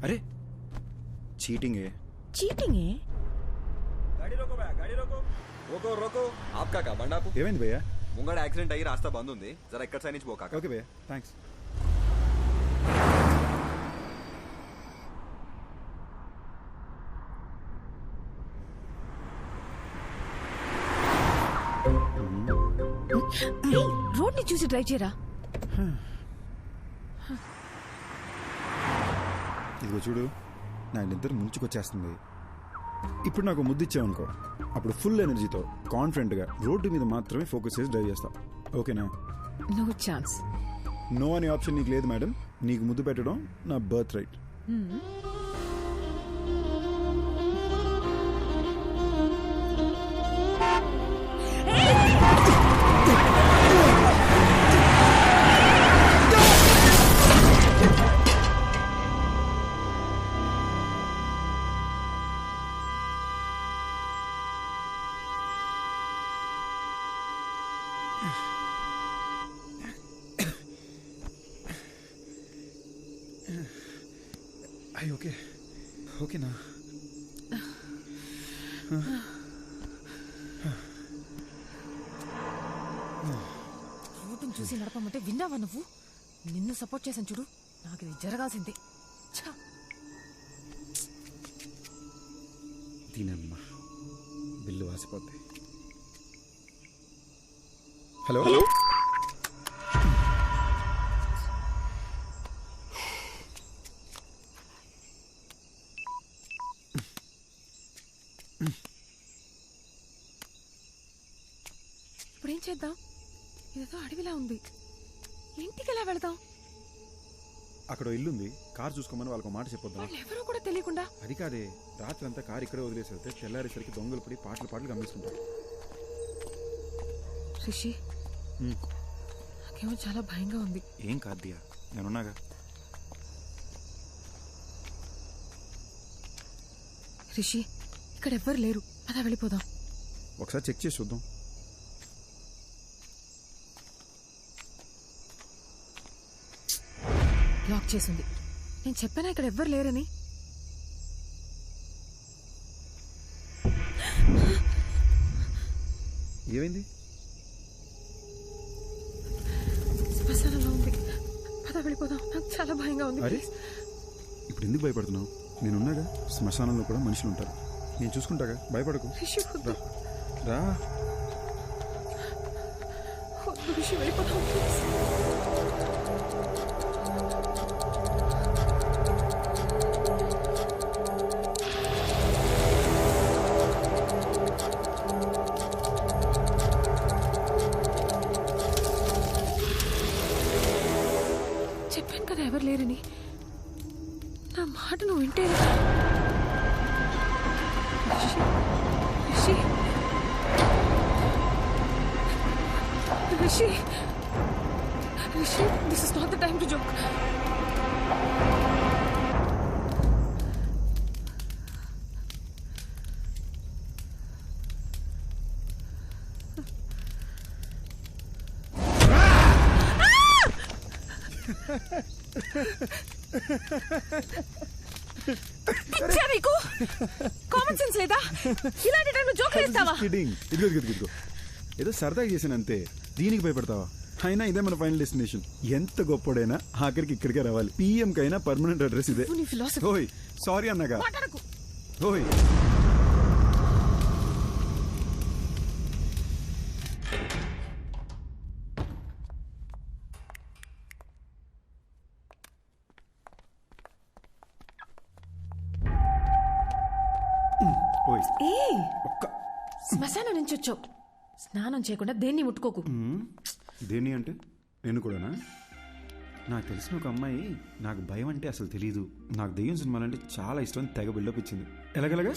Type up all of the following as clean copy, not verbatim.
अरे चीटिंग है। चीटिंग है? गाड़ी रोको भैया, गाड़ी रोको रोको रोको. आपका का బండాపు ఏమైంది భయ్యా? ముంగడ యాక్సిడెంట్ అయ్యి రాస్తా బంద్ ఉంది. జర ఇక్కడ సైడ్ నుంచి పోకాక. ఓకే భయ్యా, థ్యాంక్స్. రోడ్ ని చూసి డ్రైవ్ చేయరా. ఇదిగో చూడు, నా నిద్ర ముంచుకొచ్చేస్తుంది. ఇప్పుడు నాకు ముద్దు ఇచ్చావనుకో, అప్పుడు ఫుల్ ఎనర్జీతో కాన్ఫిడెంట్గా రోడ్డు మీద మాత్రమే ఫోకస్ చేసి డ్రైవ్ చేస్తా. ఓకేనా? No chance. నో అనే ఆప్షన్ నీకు లేదు మేడం. నీకు ముద్దు పెట్టడం నా బర్త్ రైట్. అయ్యి ఓకే, ఓకేనా? రోడ్డును చూసి నడపమంటే విన్నావా నువ్వు? నిన్ను సపోర్ట్ చేశాను చూడు, నాకు ఇది జరగాల్సిందే. దీనమ్మా బిల్లు వాసిపోద్ది. హలో ఇప్పుడేం చేద్దాం? ఇదేదో అడవిలా ఉంది, ఇంటికి ఎలా వెళదాం? అక్కడ ఇల్లుంది, కార్ చూసుకోమని వాళ్ళకి మాట చెప్పొద్దాం. వాళ్ళు ఎవరో కూడా తెలియకుండా. అది కాదే, రాత్రి అంతా కార్ ఇక్కడే వదిలేసి వెళ్తే తెల్లారేసరికి దొంగలు పడి పాటలు గమనిస్తుంటారు. రిషి, నాకేమో చాలా భయంగా ఉంది. ఏం కాదు దియా, నేనున్నాగా. రిషి, ఇక్కడ ఎవ్వరు లేరు, పద వెళ్ళిపోదాం. ఒకసారి చెక్ చేసి చూద్దాం. లాక్ చేసింది. నేను చెప్పానా ఇక్కడ ఎవ్వరు లేరని? ఏమైంది? శ్మశానంలో ఉంది, పద వెళ్ళిపోదాం. నాకు చాలా భయంగా ఉంది. అరే ఇప్పుడు ఎందుకు భయపడుతున్నావు? నేనున్నాగా. శ్మశానంలో కూడా మనుషులు ఉంటారు, నేను చూసుకుంటాగా, భయపడకు. రిషి, రా. రిషి, వెళ్ళిపోదాం ప్లీజ్. చెప్పాను కదా ఎవరు లేరని. నా మాట నువ్వు వింటే. Rishi, Rishi, Rishi, this is not the time to joke. పిచ్చా నీకు? కామన్ సెన్స్ లేదా? ఇలాంటి టైంలో జోక్ వేస్తావా? ఇదిగో ఏదో సరదాగా చేసాను అంతే, దీనికి భయపడతావా? అయినా ఇదే మన ఫైనల్ డెస్టినేషన్. ఎంత గొప్పడైనా ఆఖరికి ఇక్కడికే రావాలి. పిఎం కైనా పర్మనెంట్ అడ్రస్ ఇదే. ఓయ్ సారీ అన్నగా. ఓయ్ శ్మశానం నుంచి వచ్చావు, స్నానం చేయకుండా దేన్ని ముట్టుకోకు. దేన్ని అంటే నేను కూడానా? నాకు తెలిసిన ఒక అమ్మాయి నాకు భయం అంటే అసలు తెలీదు, నాకు దెయ్యం సినిమాలంటే చాలా ఇష్టం, తెగ బిల్డప్ ఇచ్చింది. ఎలాగలగా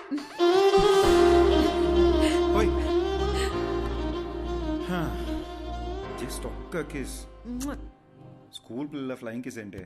ఓయ్ జస్ట్ ఒక్క కిస్. స్కూల్ పిల్లల ఫ్లయింగ్ కిస్ ఏంటే?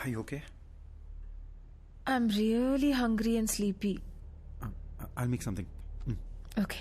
Are you okay? I'm really hungry and sleepy. I'll make something. Okay.